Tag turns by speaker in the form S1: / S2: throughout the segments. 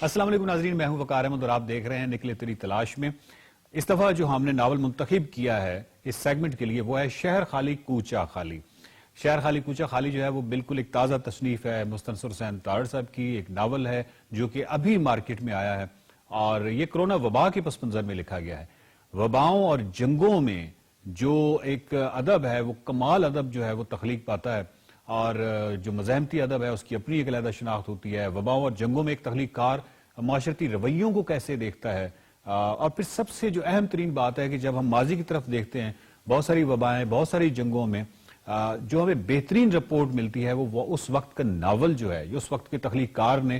S1: السلام علیکم ناظرین، میں ہوں وقار احمد اور آپ دیکھ رہے ہیں نکلے تیری تلاش میں۔ اس دفعہ جو ہم نے ناول منتخب کیا ہے اس سیگمنٹ کے لیے وہ ہے شہر خالی کوچہ خالی۔ شہر خالی کوچہ خالی جو ہے وہ بالکل ایک تازہ تصنیف ہے مستنصر حسین تارڑ صاحب کی، ایک ناول ہے جو کہ ابھی مارکیٹ میں آیا ہے اور یہ کرونا وبا کے پس منظر میں لکھا گیا ہے۔ وباؤں اور جنگوں میں جو ایک ادب ہے وہ کمال ادب جو ہے وہ تخلیق پاتا ہے، اور جو مزاحمتی ادب ہے اس کی اپنی ایک علیحدہ شناخت ہوتی ہے۔ وباؤں اور جنگوں میں ایک تخلیق کار معاشرتی رویوں کو کیسے دیکھتا ہے، اور پھر سب سے جو اہم ترین بات ہے کہ جب ہم ماضی کی طرف دیکھتے ہیں بہت ساری وبائیں، بہت ساری جنگوں میں جو ہمیں بہترین رپورٹ ملتی ہے وہ اس وقت کا ناول جو ہے، اس وقت کے تخلیق کار نے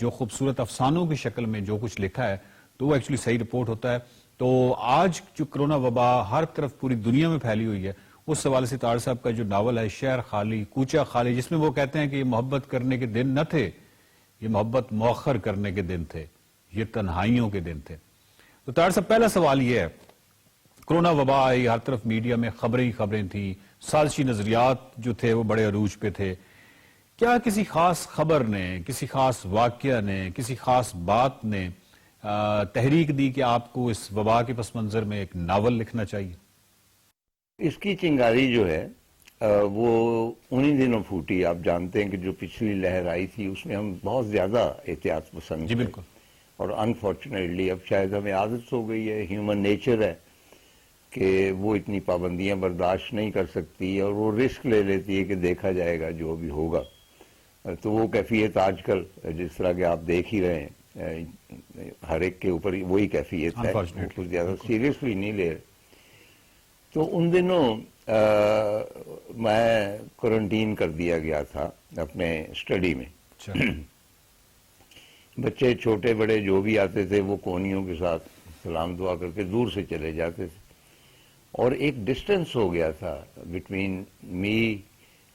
S1: جو خوبصورت افسانوں کی شکل میں جو کچھ لکھا ہے تو وہ ایکچولی صحیح رپورٹ ہوتا ہے۔ تو آج جو کرونا وبا ہر طرف پوری دنیا میں پھیلی ہوئی ہے، اس حوالے سے تارڑ صاحب کا جو ناول ہے شہر خالی کوچہ خالی، جس میں وہ کہتے ہیں کہ یہ محبت کرنے کے دن نہ تھے، یہ محبت مؤخر کرنے کے دن تھے، یہ تنہائیوں کے دن تھے۔ تو تارڑ صاحب پہلا سوال یہ ہے، کرونا وبا آئی، ہر طرف میڈیا میں خبریں ہی خبریں تھیں، سازشی نظریات جو تھے وہ بڑے عروج پہ تھے، کیا کسی خاص خبر نے، کسی خاص واقعہ نے، کسی خاص بات نے تحریک دی کہ آپ کو اس وبا کے پس منظر میں ایک ناول لکھنا چاہیے؟
S2: اس کی چنگاری جو ہے وہ انہی دنوں پھوٹی۔ آپ جانتے ہیں کہ جو پچھلی لہر آئی تھی اس میں ہم بہت زیادہ احتیاط پسند
S1: جی
S2: تھے،
S1: بالکل،
S2: اور انفارچونیٹلی اب شاید ہمیں عادت ہو گئی ہے، ہیومن نیچر ہے کہ وہ اتنی پابندیاں برداشت نہیں کر سکتی اور وہ رسک لے لیتی ہے کہ دیکھا جائے گا جو بھی ہوگا۔ تو وہ کیفیت آج کل جس طرح کہ آپ دیکھ ہی رہے ہیں ہر ایک کے اوپر وہی کیفیت ہے، وہ کچھ زیادہ سیریسلی نہیں لے رہے۔ تو ان دنوں میں کوارنٹین کر دیا گیا تھا اپنے اسٹڈی میں۔ بچے چھوٹے بڑے جو بھی آتے تھے وہ کونیوں کے ساتھ سلام دعا کر کے دور سے چلے جاتے تھے، اور ایک ڈسٹنس ہو گیا تھا between me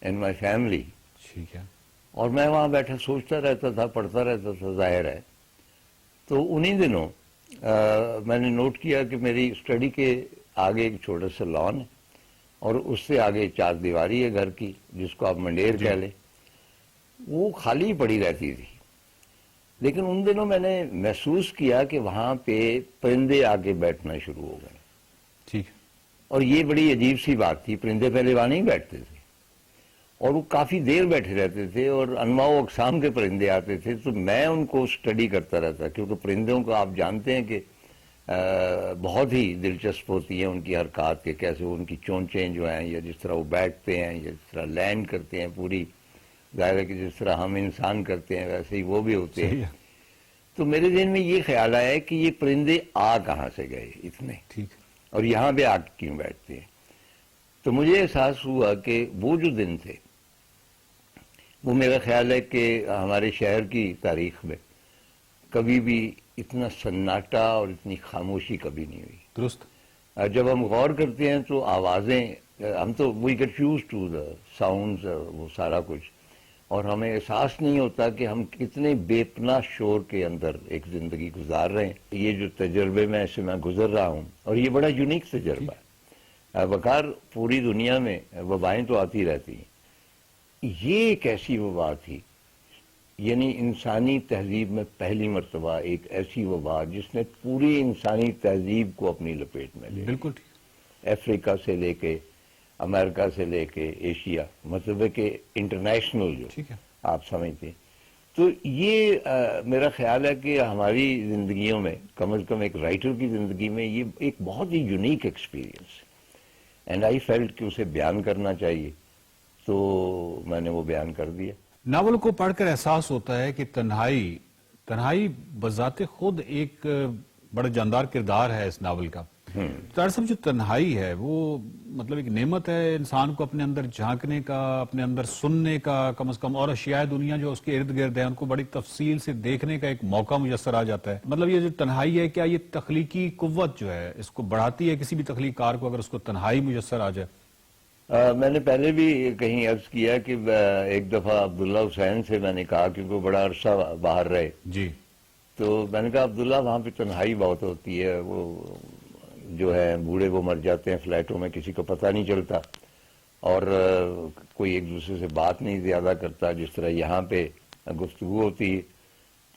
S2: and my family,
S1: ٹھیک ہے،
S2: اور میں وہاں بیٹھا سوچتا رہتا تھا، پڑھتا رہتا تھا، ظاہر ہے۔ تو انہی دنوں میں نے نوٹ کیا کہ میری اسٹڈی کے آگے ایک چھوٹا سا لان ہے اور اس سے آگے چار دیواری ہے گھر کی، جس کو آپ منڈیر کہہ لیں، وہ خالی پڑی رہتی تھی۔ لیکن ان دنوں میں نے محسوس کیا کہ وہاں پہ پرندے آ کے بیٹھنا شروع ہو گئے،
S1: ٹھیک،
S2: اور یہ بڑی عجیب سی بات تھی۔ پرندے پہلے وہاں نہیں بیٹھتے تھے اور وہ کافی دیر بیٹھے رہتے تھے، اور انواع و اقسام کے پرندے آتے تھے، تو میں ان کو اسٹڈی کرتا رہتا، کیونکہ پرندوں کو آپ جانتے ہیں کہ بہت ہی دلچسپ ہوتی ہیں ان کی حرکات کے، کیسے ان کی چونچیں جو ہیں، یا جس طرح وہ بیٹھتے ہیں، یا جس طرح لینڈ کرتے ہیں، پوری ظاہر ہے کہ جس طرح ہم انسان کرتے ہیں ویسے ہی وہ بھی ہوتے ہیں۔ تو میرے ذہن میں یہ خیال آیا کہ یہ پرندے آ کہاں سے گئے اتنے،
S1: ٹھیک،
S2: اور یہاں پہ آ کیوں بیٹھتے ہیں۔ تو مجھے احساس ہوا کہ وہ جو دن تھے وہ میرا خیال ہے کہ ہمارے شہر کی تاریخ میں کبھی بھی اتنا سناٹا اور اتنی خاموشی کبھی نہیں ہوئی۔
S1: درست،
S2: جب ہم غور کرتے ہیں تو آوازیں، ہم تو we get use to the sounds, وہ سارا کچھ، اور ہمیں احساس نہیں ہوتا کہ ہم کتنے بے پناہ شور کے اندر ایک زندگی گزار رہے ہیں۔ یہ جو تجربے سے میں گزر رہا ہوں، اور یہ بڑا یونیک تجربہ ہے۔ وقار، پوری دنیا میں وبائیں تو آتی رہتی ہیں، یہ ایک ایسی وبا تھی، یعنی انسانی تہذیب میں پہلی مرتبہ ایک ایسی وبا جس نے پوری انسانی تہذیب کو اپنی لپیٹ میں لیا،
S1: بالکل ٹھیک،
S2: افریقہ سے لے کے امریکہ سے لے کے ایشیا، مطلب ہے کہ انٹرنیشنل جو
S1: ٹھیک ہے،
S2: آپ سمجھتے ہیں۔ تو یہ میرا خیال ہے کہ ہماری زندگیوں میں، کم از کم ایک رائٹر کی زندگی میں، یہ ایک بہت ہی یونیک ایکسپیرینس ہے، اینڈ آئی فیلٹ کہ اسے بیان کرنا چاہیے، تو میں نے وہ بیان کر دیا۔
S1: ناول کو پڑھ کر احساس ہوتا ہے کہ تنہائی بذات خود ایک بڑا جاندار کردار ہے اس ناول کا۔ تارڑ صاحب، جو تنہائی ہے وہ مطلب ایک نعمت ہے انسان کو اپنے اندر جھانکنے کا، اپنے اندر سننے کا کم از کم، اور اشیاء دنیا جو اس کے ارد گرد ہیں ان کو بڑی تفصیل سے دیکھنے کا ایک موقع میسر آ جاتا ہے۔ مطلب یہ جو تنہائی ہے، کیا یہ تخلیقی قوت جو ہے اس کو بڑھاتی ہے کسی بھی تخلیق کار کو اگر اس کو تنہائی میسر آ جائے؟
S2: میں نے پہلے بھی کہیں عرض کیا کہ ایک دفعہ عبداللہ حسین سے میں نے کہا، کیونکہ وہ بڑا عرصہ باہر رہے،
S1: جی،
S2: تو میں نے کہا عبداللہ وہاں پہ تنہائی بہت ہوتی ہے، وہ جو ہے بوڑھے وہ مر جاتے ہیں فلیٹوں میں، کسی کو پتہ نہیں چلتا، اور کوئی ایک دوسرے سے بات نہیں زیادہ کرتا جس طرح یہاں پہ گفتگو ہوتی ہے۔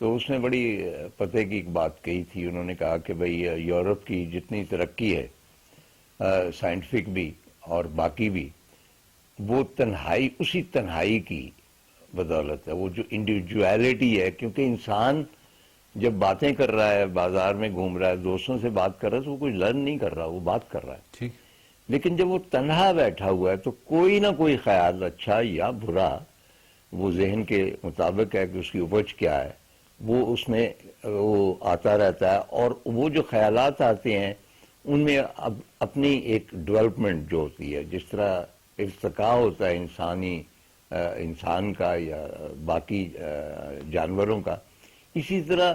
S2: تو اس نے بڑی پتے کی ایک بات کہی تھی. انہوں نے کہا کہ بھئی یورپ کی جتنی ترقی ہے سائنٹیفک بھی اور باقی بھی، وہ تنہائی، اسی تنہائی کی بدولت ہے. وہ جو انڈیویجویلٹی ہے، کیونکہ انسان جب باتیں کر رہا ہے، بازار میں گھوم رہا ہے، دوستوں سے بات کر رہا ہے، تو وہ کچھ لرن نہیں کر رہا، وہ بات کر رہا ہے.
S1: ٹھیک.
S2: لیکن جب وہ تنہا بیٹھا ہوا ہے تو کوئی نہ کوئی خیال، اچھا یا برا، وہ ذہن کے مطابق ہے کہ اس کی اپج کیا ہے، وہ اس میں وہ آتا رہتا ہے. اور وہ جو خیالات آتے ہیں ان میں اپنی ایک ڈیولپمنٹ جو ہوتی ہے، جس طرح ارتقاء ہوتا ہے انسان کا یا باقی جانوروں کا، اسی طرح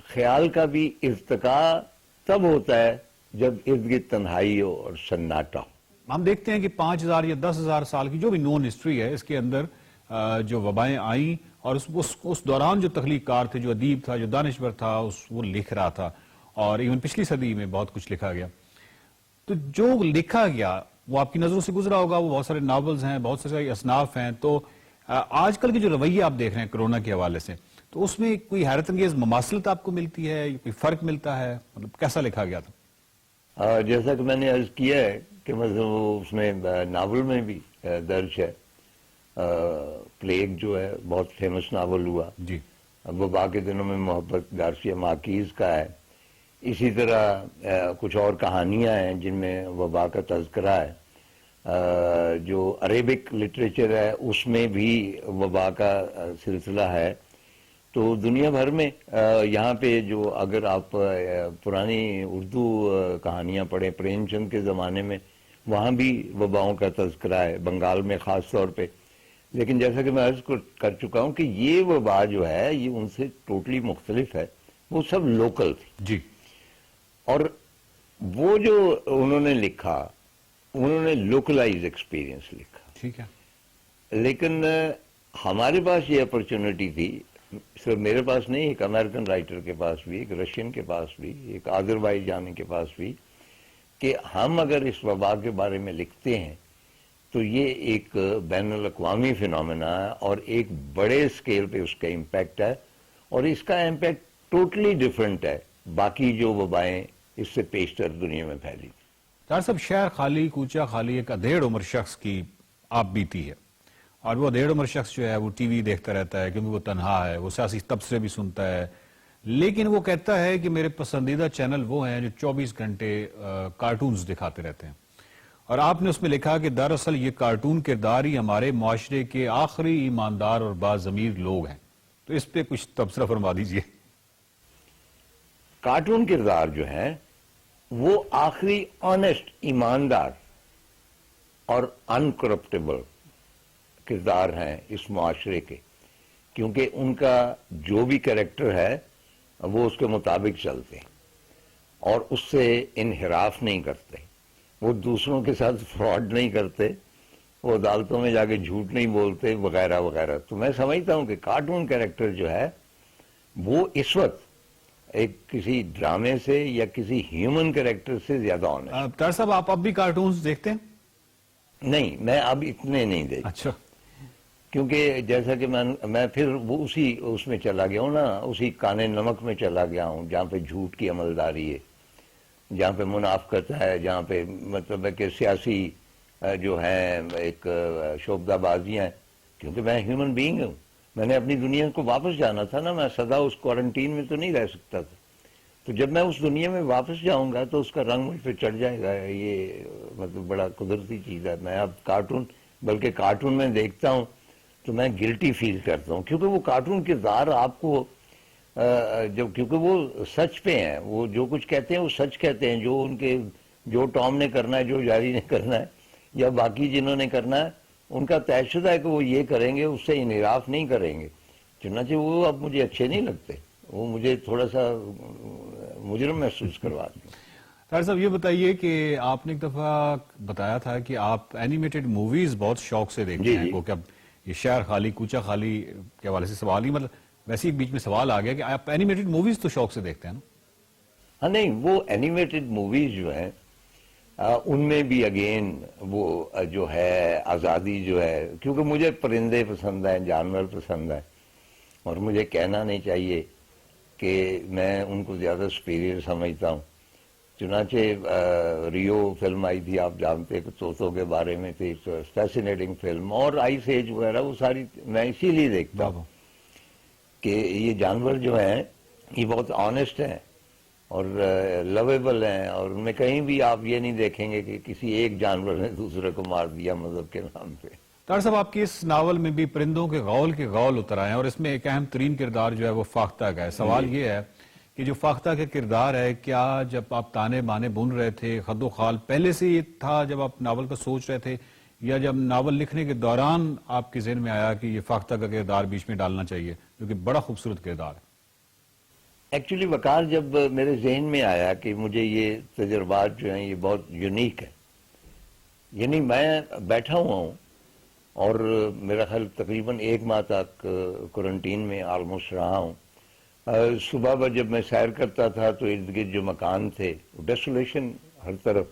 S2: خیال کا بھی ارتقاء تب ہوتا ہے جب ارد گرد تنہائی ہو اور سناٹا ہو.
S1: ہم دیکھتے ہیں کہ 5,000 یا 10,000 سال کی جو بھی نون ہسٹری ہے، اس کے اندر جو وبائیں آئیں اور اس دوران جو تخلیق کار تھے، جو ادیب تھا، جو دانشور تھا، وہ لکھ رہا تھا. اور ایون پچھلی صدی میں بہت کچھ لکھا گیا. تو جو لکھا گیا وہ آپ کی نظروں سے گزرا ہوگا. وہ بہت سارے ناولز ہیں، بہت سارے اصناف ہیں. تو آج کل کے جو رویے آپ دیکھ رہے ہیں کرونا کے حوالے سے، تو اس میں کوئی حیرت انگیز مماثلت آپ کو ملتی ہے، کوئی فرق ملتا ہے؟ مطلب کیسا لکھا گیا تھا؟
S2: جیسا کہ میں نے عرض کیا ہے کہ مطلب اس میں ناول میں بھی درج ہے. پلیگ جو ہے بہت فیمس ناول ہوا.
S1: جی.
S2: وبا کے دنوں میں محبت گارسیا مارکیز کا ہے. اسی طرح کچھ اور کہانیاں ہیں جن میں وبا کا تذکرہ ہے. جو عربک لٹریچر ہے اس میں بھی وبا کا سلسلہ ہے. تو دنیا بھر میں یہاں پہ جو اگر آپ پرانی اردو کہانیاں پڑھیں پریم چند کے زمانے میں، وہاں بھی وباؤں کا تذکرہ ہے، بنگال میں خاص طور پہ. لیکن جیسا کہ میں عرض کر چکا ہوں کہ یہ وبا جو ہے یہ ان سے ٹوٹلی مختلف ہے. وہ سب لوکل تھی.
S1: جی.
S2: اور وہ جو انہوں نے لکھا، انہوں نے لوکلائز ایکسپیرینس لکھا.
S1: ٹھیک ہے. لیکن
S2: ہمارے پاس یہ اپرچونٹی تھی، صرف میرے پاس نہیں، ایک امریکن رائٹر کے پاس بھی، ایک رشین کے پاس بھی، ایک آذربائیجانی کے پاس بھی، کہ ہم اگر اس وبا کے بارے میں لکھتے ہیں تو یہ ایک بین الاقوامی فنومینا ہے اور ایک بڑے اسکیل پہ اس کا امپیکٹ ہے. اور اس کا امپیکٹ ٹوٹلی ڈیفرنٹ ہے باقی جو وبائیں اس سے پیشتر دنیا میں پھیلی.
S1: ڈاکٹر صاحب، شہر خالی کوچہ خالی ایک ادھیڑ عمر شخص کی آپ بیتی ہے. اور وہ ادھیڑ عمر شخص جو ہے وہ ٹی وی دیکھتا رہتا ہے کیونکہ وہ تنہا ہے، وہ سیاسی تبصرے بھی سنتا ہے. لیکن وہ کہتا ہے کہ میرے پسندیدہ چینل وہ ہیں جو 24 گھنٹے کارٹونز دکھاتے رہتے ہیں. اور آپ نے اس میں لکھا کہ دراصل یہ کارٹون کردار ہی ہمارے معاشرے کے آخری ایماندار اور باضمیر لوگ ہیں. تو اس پہ کچھ تبصرہ فرما دیجئے.
S2: کارٹون کردار جو ہیں وہ آخری آنیسٹ، ایماندار اور انکرپٹیبل کردار ہیں اس معاشرے کے، کیونکہ ان کا جو بھی کریکٹر ہے وہ اس کے مطابق چلتے ہیں اور اس سے انحراف نہیں کرتے. وہ دوسروں کے ساتھ فراڈ نہیں کرتے، وہ عدالتوں میں جا کے جھوٹ نہیں بولتے وغیرہ وغیرہ. تو میں سمجھتا ہوں کہ کارٹون کریکٹر جو ہے وہ اس وقت ایک کسی ڈرامے سے یا کسی ہیومن کریکٹر سے زیادہ آنیسٹ.
S1: ڈاکٹر صاحب، آپ اب بھی کارٹونز دیکھتے ہیں؟
S2: نہیں، میں اب اتنے نہیں دیکھتا.
S1: اچھا.
S2: کیونکہ جیسا کہ میں پھر وہ اس میں چلا گیا ہوں نا، اسی کانے نمک میں چلا گیا ہوں جہاں پہ جھوٹ کی عملداری ہے، جہاں پہ منافقت ہے، جہاں پہ مطلب ہے کہ سیاسی جو ہیں ایک شعبدہ بازیاں ہیں. کیونکہ میں ہیومن بینگ ہوں، میں نے اپنی دنیا کو واپس جانا تھا نا، میں سدا اس کوارنٹین میں تو نہیں رہ سکتا تھا. تو جب میں اس دنیا میں واپس جاؤں گا تو اس کا رنگ مجھ پہ چڑھ جائے گا. یہ مطلب بڑا قدرتی چیز ہے. میں اب بلکہ کارٹون میں دیکھتا ہوں تو میں گلٹی فیل کرتا ہوں، کیونکہ وہ کارٹون کردار آپ کو کیونکہ وہ سچ پہ ہیں، وہ جو کچھ کہتے ہیں وہ سچ کہتے ہیں. جو ٹام نے کرنا ہے، جو جاری نے کرنا ہے، یا باقی جنہوں نے کرنا ہے، ان کا طے شدہ ہے کہ وہ یہ کریں گے، اس سے انحراف نہیں کریں گے. چنانچہ وہ اب مجھے اچھے نہیں لگتے، وہ مجھے تھوڑا سا مجرم محسوس کرواتے ہیں.
S1: ڈاکٹر صاحب، یہ بتائیے کہ آپ نے ایک دفعہ بتایا تھا کہ آپ اینیمیٹڈ موویز بہت شوق سے دیکھتے ہیں. وہ کہ اب یہ شہر خالی کوچہ خالی کے حوالے سے سوال ہی، مطلب ویسے ہی بیچ میں سوال آ گیا کہ آپ اینیمیٹڈ موویز تو شوق سے دیکھتے ہیں نا؟
S2: ہاں، نہیں، وہ اینیمیٹڈ موویز جو ہیں ان میں بھی اگین وہ جو ہے آزادی جو ہے، کیونکہ مجھے پرندے پسند ہیں، جانور پسند ہیں، اور مجھے کہنا نہیں چاہیے کہ میں ان کو زیادہ سپیریئر سمجھتا ہوں. چنانچہ ریو فلم آئی تھی، آپ جانتے ہیں کہ طوطوں کے بارے میں تھی، فیسینیٹنگ فلم، اور آئس ایج وغیرہ وہ ساری میں اسی لیے دیکھتا ہوں کہ یہ جانور جو ہیں یہ بہت آنیسٹ ہیں اور لویبل ہیں، اور ان میں کہیں بھی آپ یہ نہیں دیکھیں گے کہ کسی ایک جانور نے دوسرے کو مار دیا مذہب کے نام پہ.
S1: ڈاکٹر صاحب، آپ کی اس ناول میں بھی پرندوں کے غول اتر آئے ہیں، اور اس میں ایک اہم ترین کردار جو ہے وہ فاختہ کا ہے. سوال یہ ہے کہ جو فاختہ کا کردار ہے، کیا جب آپ تانے بانے بن رہے تھے، خد و خال پہلے سے یہ تھا جب آپ ناول کا سوچ رہے تھے، یا جب ناول لکھنے کے دوران آپ کے ذہن میں آیا کہ یہ فاختہ کا کردار بیچ میں ڈالنا چاہیے، جو کہ بڑا خوبصورت کردار ہے؟
S2: ایکچولی وقار، جب میرے ذہن میں آیا کہ مجھے یہ تجربات جو ہیں یہ بہت یونیک ہے، یعنی میں بیٹھا ہوا ہوں اور میرا خیال تقریباً 1 ماہ تک کوارنٹین میں آلموسٹ رہا ہوں. صبح جب میں سیر کرتا تھا تو ارد گرد جو مکان تھے، ڈیسولیشن ہر طرف،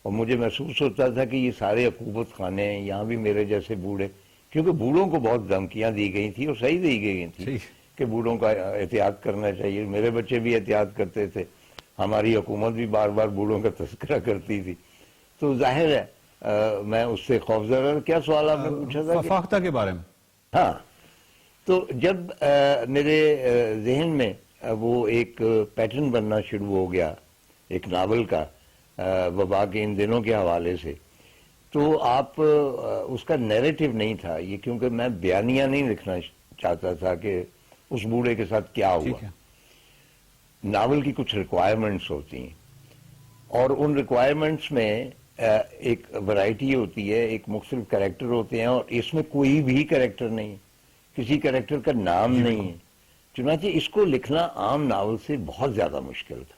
S2: اور مجھے محسوس ہوتا تھا کہ یہ سارے عقوبت خانے ہیں، یہاں بھی میرے جیسے بوڑھے، کیونکہ بوڑھوں کو بہت دھمکیاں دی گئی تھیں اور صحیح دی گئی تھیں کہ بوڑھوں کا احتیاط کرنا چاہیے. میرے بچے بھی احتیاط کرتے تھے، ہماری حکومت بھی بار بار بوڑھوں کا تذکرہ کرتی تھی. تو ظاہر ہے میں اس سے خوفزدہ. کیا سوال آپ نے پوچھا تھا؟
S1: فاختہ کے بارے میں.
S2: ہاں، تو جب میرے ذہن میں وہ ایک پیٹرن بننا شروع ہو گیا ایک ناول کا، وبا کے ان دنوں کے حوالے سے، تو آپ اس کا نیریٹو نہیں تھا یہ، کیونکہ میں بیانیہ نہیں لکھنا چاہتا تھا کہ اس بوڑھے کے ساتھ کیا ہوا. ناول کی کچھ ریکوائرمنٹس ہوتی ہیں، اور ان ریکوائرمنٹس میں ایک ورائٹی ہوتی ہے، ایک مختلف کریکٹر ہوتے ہیں، اور اس میں کوئی بھی کریکٹر نہیں، کسی کریکٹر کا نام نہیں ہے. چنانچہ اس کو لکھنا عام ناول سے بہت زیادہ مشکل تھا.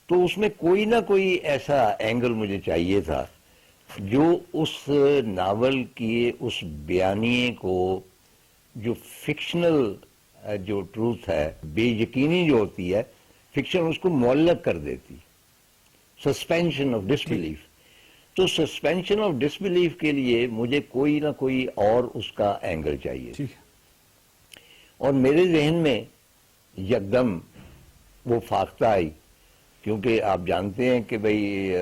S2: تو اس میں کوئی نہ کوئی ایسا اینگل مجھے چاہیے تھا جو اس ناول کی اس بیانیے کو، جو فکشنل جو ٹروتھ ہے، بے یقینی جو ہوتی ہے، فکشن اس کو معلق کر دیتی، سسپینشن آف ڈسبلیف. تو سسپینشن آف ڈسبلیف کے لیے مجھے کوئی نہ کوئی اور اس کا اینگل چاہیے. اور میرے ذہن میں یکدم وہ فاختہ آئی، کیونکہ آپ جانتے ہیں کہ بھئی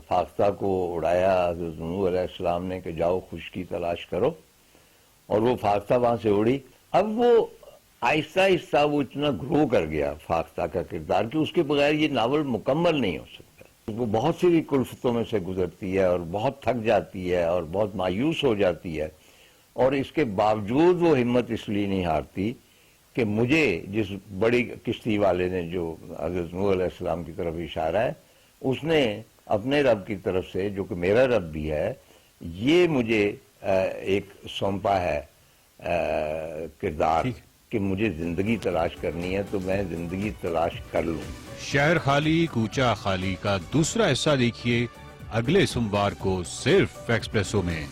S2: فاختہ کو اڑایا حضرت نوح علیہ السلام نے کہ جاؤ خشکی تلاش کرو، اور وہ فاختہ وہاں سے اڑی. اب وہ آہستہ آہستہ وہ اتنا گرو کر گیا فاختہ کا کردار کہ اس کے بغیر یہ ناول مکمل نہیں ہو سکتا. وہ بہت سی کلفتوں میں سے گزرتی ہے اور بہت تھک جاتی ہے اور بہت مایوس ہو جاتی ہے، اور اس کے باوجود وہ ہمت اس لیے نہیں ہارتی کہ مجھے جس بڑی کشتی والے نے جو حضرت نوح علیہ السلام کی طرف اشارہ ہے، اس نے اپنے رب کی طرف سے، جو کہ میرا رب بھی ہے، یہ مجھے ایک سونپا ہے کردار کہ مجھے زندگی تلاش کرنی ہے، تو میں زندگی تلاش کر لوں.
S1: شہر خالی کوچہ خالی کا دوسرا حصہ دیکھیے اگلے سوموار کو صرف ایکسپریسو میں.